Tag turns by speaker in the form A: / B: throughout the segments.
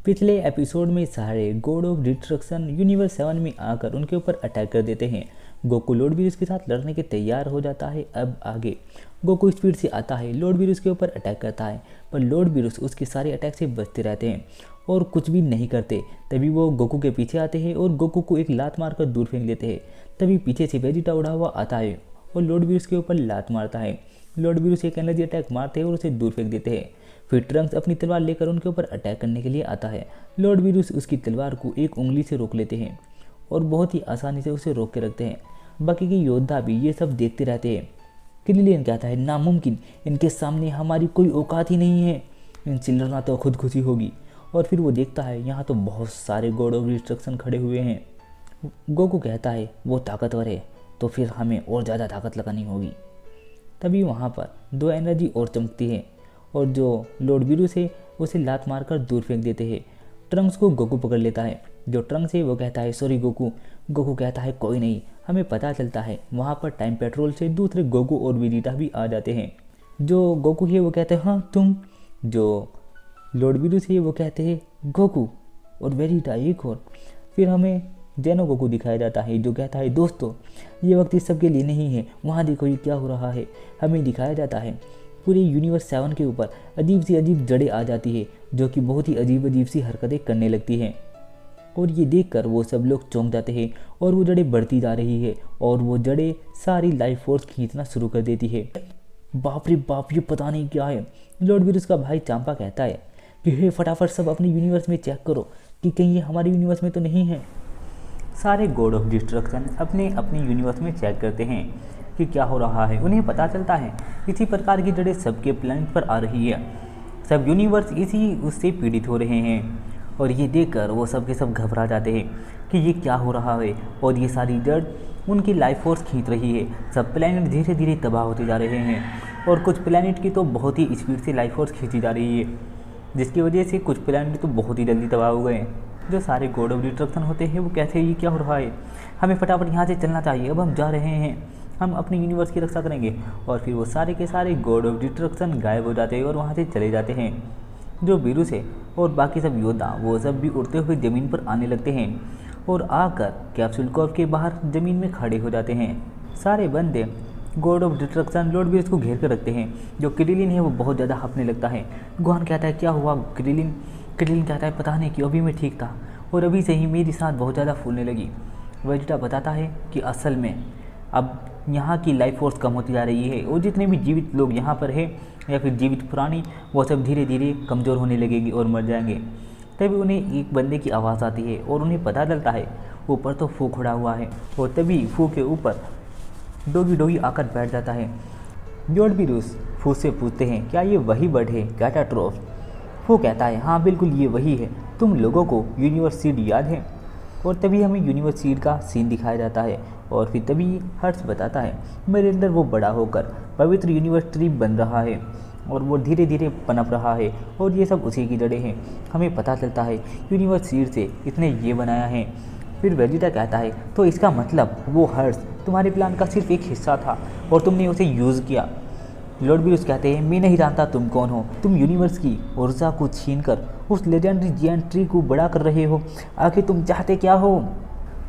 A: पिछले एपिसोड में सारे गॉड ऑफ डिस्ट्रक्शन यूनिवर्स 7 में आकर उनके ऊपर अटैक कर देते हैं। गोकू लॉर्ड वीरुस के साथ लड़ने के तैयार हो जाता है। अब आगे गोकू स्पीड से आता है, लॉर्ड वीरुस के ऊपर अटैक करता है, पर लॉर्ड वीरुस उसके सारे अटैक से बचते रहते हैं और कुछ भी नहीं करते। तभी वो गोकू के पीछे आते हैं और गोकू को एक लात मारकर दूर फेंक देते हैं। तभी पीछे से वेजिटा उड़ा हुआ आता है और लॉर्ड वीरुस के ऊपर लात मारता है। लॉर्ड वीरुस एक एनर्जी अटैक मारते हैं और उसे दूर फेंक देते हैं। फिर ट्रंक्स अपनी तलवार लेकर उनके ऊपर अटैक करने के लिए आता है। लॉर्ड वीरुस उसकी तलवार को एक उंगली से रोक लेते हैं और बहुत ही आसानी से उसे रोक के रखते हैं। बाकी के योद्धा भी ये सब देखते रहते हैं। क्रिलियन कहता है, नामुमकिन, इनके सामने हमारी कोई औकात ही नहीं है, इनसे लड़ना तो खुदकुशी होगी। और फिर वो देखता है यहाँ तो बहुत सारे गॉड ऑफ डिस्ट्रक्शन खड़े हुए हैं। गोकू कहता है वो ताकतवर है तो फिर हमें और ज़्यादा ताकत लगानी होगी। तभी वहाँ पर दो एनर्जी और चमकती है और जो लॉर्ड वीरुस है उसे लात मारकर दूर फेंक देते हैं। ट्रंक्स को गोकू पकड़ लेता है। जो ट्रंक्स है वो कहता है सॉरी गोकू। गोकू कहता है कोई नहीं। हमें पता चलता है वहाँ पर टाइम पेट्रोल से दूसरे गोकू और वेजिटा भी आ जाते हैं। जो गोकू है वो कहते हैं हाँ तुम। जो लॉर्ड वीरुस है वो कहते हैं गोकू और वेजिटा एक और। फिर हमें जेनो गोकू दिखाया जाता है जो कहता है दोस्तों ये वक्त इस सब के लिए नहीं है, वहाँ देखो ये क्या हो रहा है। हमें दिखाया जाता है पूरे यूनिवर्स 7 के ऊपर अजीब सी अजीब जड़ें आ जाती है जो कि बहुत ही अजीब सी हरकतें करने लगती हैं और ये देखकर वो सब लोग चौंक जाते हैं और वो जड़ें बढ़ती जा रही है और वो जड़ें सारी लाइफ फोर्स खींचना शुरू कर देती है। बाप रे बाप, ये पता नहीं क्या है। लॉर्ड वीरुस का भाई चांपा कहता है कि हे फटाफट सब अपने यूनिवर्स में चेक करो कि कहीं ये हमारे यूनिवर्स में तो नहीं है। सारे गॉड ऑफ डिस्ट्रक्शन अपने अपने यूनिवर्स में चेक करते हैं कि क्या हो रहा है। उन्हें पता चलता है इसी प्रकार की जड़ें सबके प्लैनेट पर आ रही है, सब यूनिवर्स इसी उससे पीड़ित हो रहे हैं। और ये देखकर वो सब के सब घबरा जाते हैं कि ये क्या हो रहा है और ये सारी जड़ उनकी लाइफ फोर्स खींच रही है। सब प्लैनेट धीरे धीरे तबाह होते जा रहे हैं और कुछ प्लैनेट की तो बहुत ही स्पीड से लाइफ फोर्स खींची जा रही है, जिसकी वजह से कुछ प्लैनेट तो बहुत ही जल्दी तबाह हो गए। जो सारे गॉड ऑफ डिस्ट्रक्शन होते हैं वो कहते हैं ये क्या हो रहा है, हमें फटाफट यहाँ से चलना चाहिए, अब हम जा रहे हैं, हम अपने यूनिवर्स की रक्षा करेंगे। और फिर वो सारे के सारे गॉड ऑफ डिस्ट्रक्शन गायब हो जाते हैं और वहाँ से चले जाते हैं। जो वीरुस है और बाकी सब योद्धा वो सब भी उड़ते हुए ज़मीन पर आने लगते हैं और आकर कैप्सूल कॉर्प के बाहर ज़मीन में खड़े हो जाते हैं। सारे बंदे गॉड ऑफ डिस्ट्रक्शन लॉर्ड वीरुस को घेर कर रखते हैं। जो क्रिलिन है वो बहुत ज़्यादा हाँफने लगता है। गोहान कहता है क्या हुआ क्रिलिन। क्रिलिन कहता है पता नहीं क्यों, अभी मैं ठीक था और अभी से ही मेरी सांस बहुत ज़्यादा फूलने लगी। वेजिटा बताता है कि असल में अब यहाँ की लाइफ फोर्स कम होती जा रही है और जितने भी जीवित लोग यहाँ पर हैं या फिर जीवित प्राणी वो सब धीरे धीरे कमज़ोर होने लगेंगे और मर जाएंगे। तभी उन्हें एक बंदे की आवाज़ आती है और उन्हें पता चलता है ऊपर तो फू खड़ा हुआ है और तभी फू के ऊपर डोगी डोगी आकर बैठ जाता है। लॉर्ड वीरुस फू से पूछते हैं क्या ये वही बर्ड है कैटाट्रोफ। फू कहता है हाँ बिल्कुल ये वही है, तुम लोगों को यूनिवर्स सीड याद है। और तभी हमें यूनिवर्स सीड का सीन दिखाया जाता है और फिर तभी हर्ष बताता है मेरे अंदर वो बड़ा होकर पवित्र यूनिवर्स ट्री बन रहा है और वो धीरे धीरे पनप रहा है और ये सब उसी की जड़ें हैं। हमें पता चलता है यूनिवर्स सीड से इसने ये बनाया है। फिर वेजिटा कहता है तो इसका मतलब वो हर्ष तुम्हारे प्लान का सिर्फ एक हिस्सा था और तुमने उसे यूज़ किया। लॉर्ड वीरुस कहते हैं मैं नहीं जानता तुम कौन हो, तुम यूनिवर्स की ऊर्जा को छीनकर उस लेजेंडरी जिएंट ट्री को बड़ा कर रहे हो, आखिर तुम चाहते क्या हो।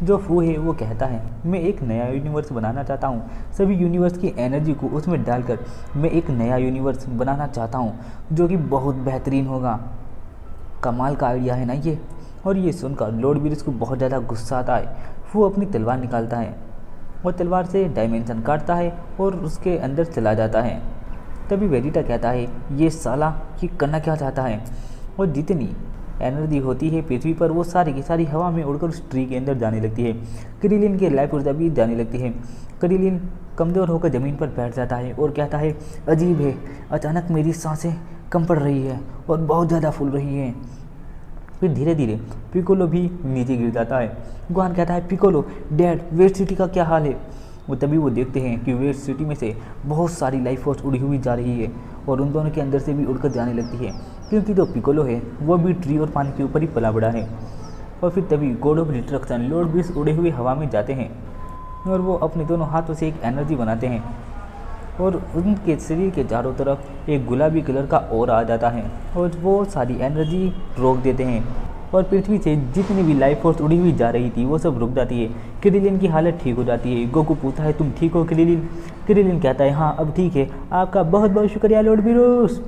A: जो फू है वो कहता है मैं एक नया यूनिवर्स बनाना चाहता हूँ, सभी यूनिवर्स की एनर्जी को उसमें डालकर मैं एक नया यूनिवर्स बनाना चाहता हूँ जो कि बहुत बेहतरीन होगा। कमाल का आइडिया है ना ये। और ये सुनकर लॉर्ड वीरुस को बहुत ज़्यादा गुस्सा आता है। फू अपनी तलवार निकालता है और तलवार से डायमेंशन काटता है और उसके अंदर चला जाता है। तभी वेजिटा कहता है ये साला ये करना क्या चाहता है। और जितनी एनर्जी होती है पृथ्वी पर वो सारी की सारी हवा में उड़कर उस ट्री के अंदर जाने लगती है। क्रिलिन की लाइफ ऊर्जा भी जाने लगती है। क्रिलिन कमज़ोर होकर ज़मीन पर बैठ जाता है और कहता है अजीब है, अचानक मेरी सांसें कम पड़ रही है और बहुत ज़्यादा फूल रही हैं। फिर धीरे धीरे पिकोलो भी नीचे गिर जाता है। गोहान कहता है पिकोलो डैड वेस्ट सिटी का क्या हाल है। वो तभी वो देखते हैं कि वेस्ट सिटी में से बहुत सारी लाइफ फोर्स उड़ी हुई जा रही है और उन दोनों के अंदर से भी उड़कर जाने लगती है क्योंकि जो पिकोलो है वो भी ट्री और पानी के ऊपर ही पला बड़ा है। और फिर तभी गॉड ऑफ डिस्ट्रक्शन लॉर्ड वीरुस उड़े हुए हवा में जाते हैं और वो अपने दोनों हाथों से एक एनर्जी बनाते हैं और उनके शरीर के चारों तरफ एक गुलाबी कलर का और आ जाता है और वो सारी एनर्जी रोक देते हैं और पृथ्वी से जितनी भी लाइफ फोर्स उड़ी हुई जा रही थी वो सब रुक जाती है। क्रिलिन की हालत ठीक हो जाती है। गोकू पूछता है तुम ठीक हो क्रिलिन? क्रिलिन कहता है हाँ अब ठीक है, आपका बहुत बहुत शुक्रिया लॉर्ड बीरूस।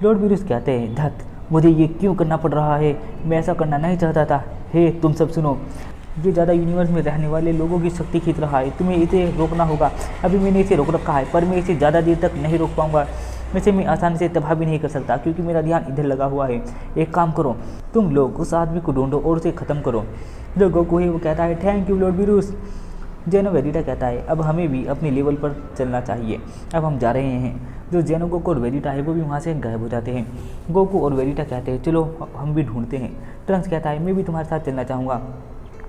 A: लॉर्ड बीरूस कहते हैं धत, मुझे ये क्यों करना पड़ रहा है, मैं ऐसा करना नहीं चाहता था। हे तुम सब सुनो, ये ज़्यादा यूनिवर्स में रहने वाले लोगों की शक्ति खींच रहा है, तुम्हें इसे रोकना होगा। अभी मैंने इसे रोक रखा है पर मैं इसे ज़्यादा देर तक नहीं रोक पाऊंगा। वैसे मैं आसानी से तबाह भी नहीं कर सकता क्योंकि मेरा ध्यान इधर लगा हुआ है। एक काम करो, तुम लोग उस आदमी को ढूंढो और उसे ख़त्म करो। जो गोकू है वो कहता है थैंक यू लॉर्ड बीरूस। जेनो वेजिटा कहता है अब हमें भी अपने लेवल पर चलना चाहिए, अब हम जा रहे हैं। जो जेनो गोकू और वेजिटा है वो भी वहाँ से गायब हो जाते हैं। गोकू और वेजिटा कहते हैं चलो हम भी ढूंढते हैं। ट्रंक्स कहता है मैं भी तुम्हारे साथ चलना चाहूँगा।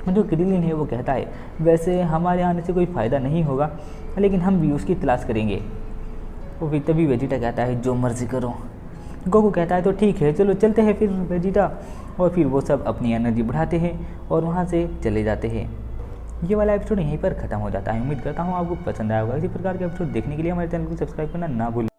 A: जो क्रिलिन है वो कहता है वैसे हमारे आने से कोई फ़ायदा नहीं होगा लेकिन हम भी उसकी तलाश करेंगे। और फिर तभी वेजिटा कहता है जो मर्जी करो। गोकू कहता है तो ठीक है चलो चलते हैं फिर वेजिटा। और फिर वो सब अपनी एनर्जी बढ़ाते हैं और वहाँ से चले जाते हैं। ये वाला एपिसोड यहीं पर ख़त्म हो जाता है। उम्मीद करता हूँ आपको पसंद आया होगा। इसी प्रकार के एपिसोड देखने के लिए हमारे चैनल को सब्सक्राइब करना ना भूलें।